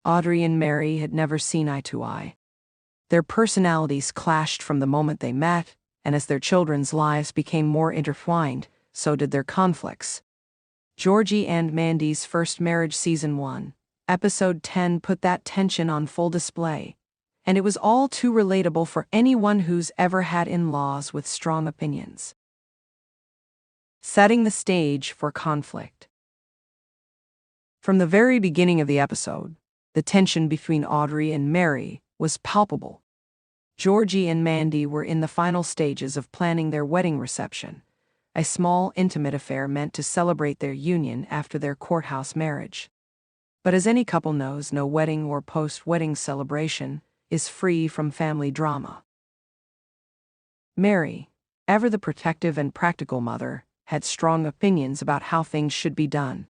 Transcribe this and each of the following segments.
Audrey and Mary had never seen eye to eye. Their personalities clashed from the moment they met, and as their children's lives became more intertwined, so did their conflicts. Georgie and Mandy's First Marriage Season 1, Episode 10 put that tension on full display, and it was all too relatable for anyone who's ever had in-laws with strong opinions. Setting the stage for conflict. From the very beginning of the episode, the tension between Audrey and Mary was palpable. Georgie and Mandy were in the final stages of planning their wedding reception, a small, intimate affair meant to celebrate their union after their courthouse marriage. But as any couple knows, no wedding or post-wedding celebration is free from family drama. Mary, ever the protective and practical mother, had strong opinions about how things should be done.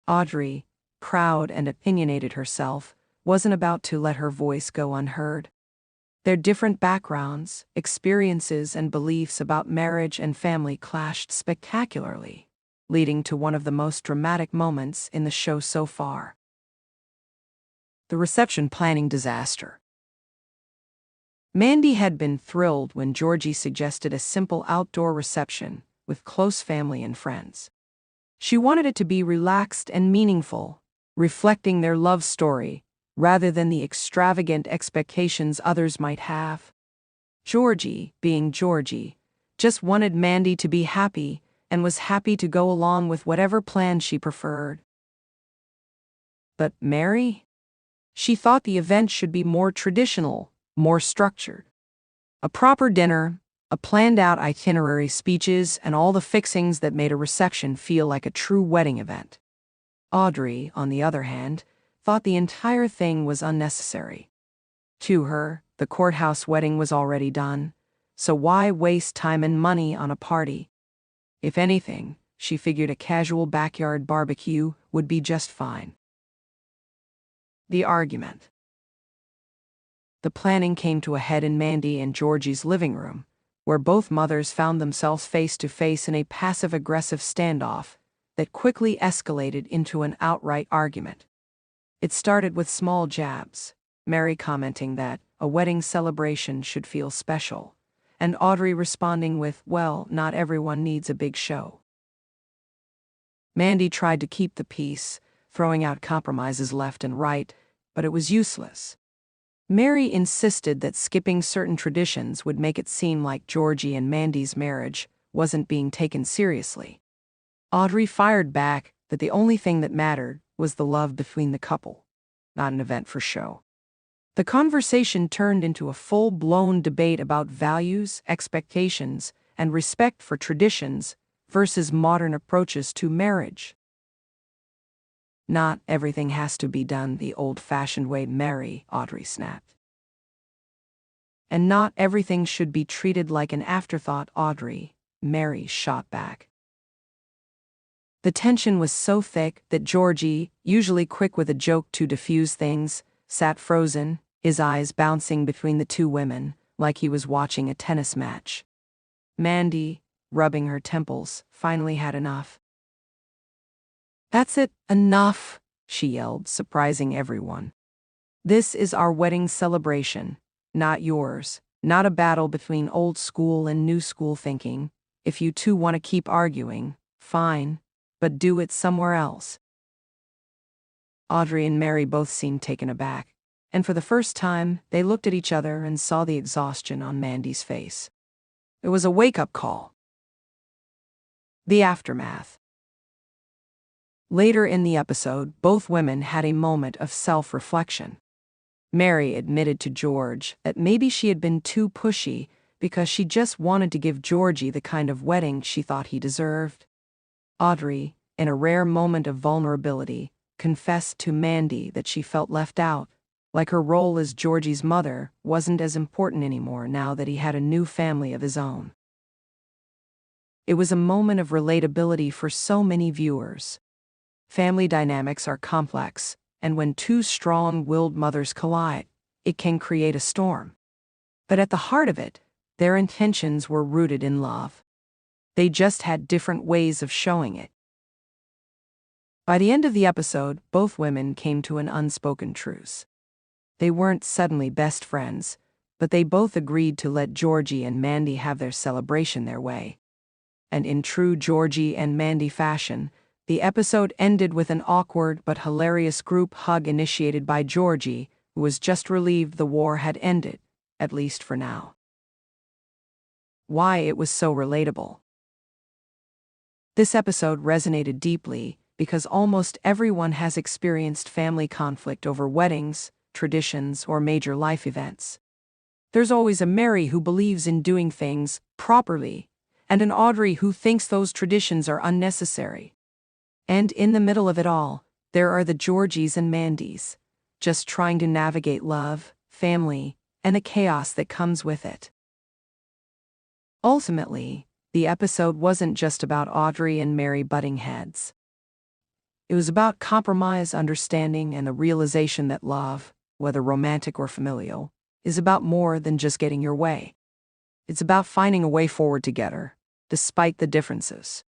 Audrey, proud and opinionated herself, wasn't about to let her voice go unheard. Their different backgrounds, experiences, and beliefs about marriage and family clashed spectacularly, leading to one of the most dramatic moments in the show so far. The reception planning disaster. Mandy had been thrilled when Georgie suggested a simple outdoor reception with close family and friends. She wanted it to be relaxed and meaningful, reflecting their love story rather than the extravagant expectations others might have. Georgie, being Georgie, just wanted Mandy to be happy and was happy to go along with whatever plan she preferred. But Mary? She thought the event should be more traditional, more structured. A proper dinner, a planned-out itinerary, speeches, and all the fixings that made a reception feel like a true wedding event. Audrey, on the other hand, thought the entire thing was unnecessary. To her, the courthouse wedding was already done, so why waste time and money on a party? If anything, she figured a casual backyard barbecue would be just fine. The argument. The planning came to a head in Mandy and Georgie's living room, where both mothers found themselves face to face in a passive-aggressive standoff that quickly escalated into an outright argument. It started with small jabs, Mary commenting that a wedding celebration should feel special, and Audrey responding with, "Well, not everyone needs a big show." Mandy tried to keep the peace, throwing out compromises left and right, but it was useless. Mary insisted that skipping certain traditions would make it seem like Georgie and Mandy's marriage wasn't being taken seriously. Audrey fired back that the only thing that mattered was the love between the couple, not an event for show. The conversation turned into a full-blown debate about values, expectations, and respect for traditions versus modern approaches to marriage. "Not everything has to be done the old-fashioned way, Mary," Audrey snapped. "And not everything should be treated like an afterthought, Audrey," Mary shot back. The tension was so thick that Georgie, usually quick with a joke to diffuse things, sat frozen, his eyes bouncing between the two women, like he was watching a tennis match. Mandy, rubbing her temples, finally had enough. "That's it, enough," she yelled, surprising everyone. "This is our wedding celebration, not yours, not a battle between old school and new school thinking. If you two want to keep arguing, fine, but do it somewhere else." Audrey and Mary both seemed taken aback, and for the first time, they looked at each other and saw the exhaustion on Mandy's face. It was a wake-up call. The aftermath. Later in the episode, both women had a moment of self-reflection. Mary admitted to George that maybe she had been too pushy because she just wanted to give Georgie the kind of wedding she thought he deserved. Audrey, in a rare moment of vulnerability, confessed to Mandy that she felt left out, like her role as Georgie's mother wasn't as important anymore now that he had a new family of his own. It was a moment of relatability for so many viewers. Family dynamics are complex, and when two strong-willed mothers collide, it can create a storm. But at the heart of it, their intentions were rooted in love. They just had different ways of showing it. By the end of the episode, both women came to an unspoken truce. They weren't suddenly best friends, but they both agreed to let Georgie and Mandy have their celebration their way. And in true Georgie and Mandy fashion, the episode ended with an awkward but hilarious group hug initiated by Georgie, who was just relieved the war had ended, at least for now. Why it was so relatable. This episode resonated deeply because almost everyone has experienced family conflict over weddings, traditions, or major life events. There's always a Mary who believes in doing things properly, and an Audrey who thinks those traditions are unnecessary. And in the middle of it all, there are the Georgies and Mandys, just trying to navigate love, family, and the chaos that comes with it. Ultimately, the episode wasn't just about Audrey and Mary butting heads. It was about compromise, understanding, and the realization that love, whether romantic or familial, is about more than just getting your way. It's about finding a way forward together, despite the differences.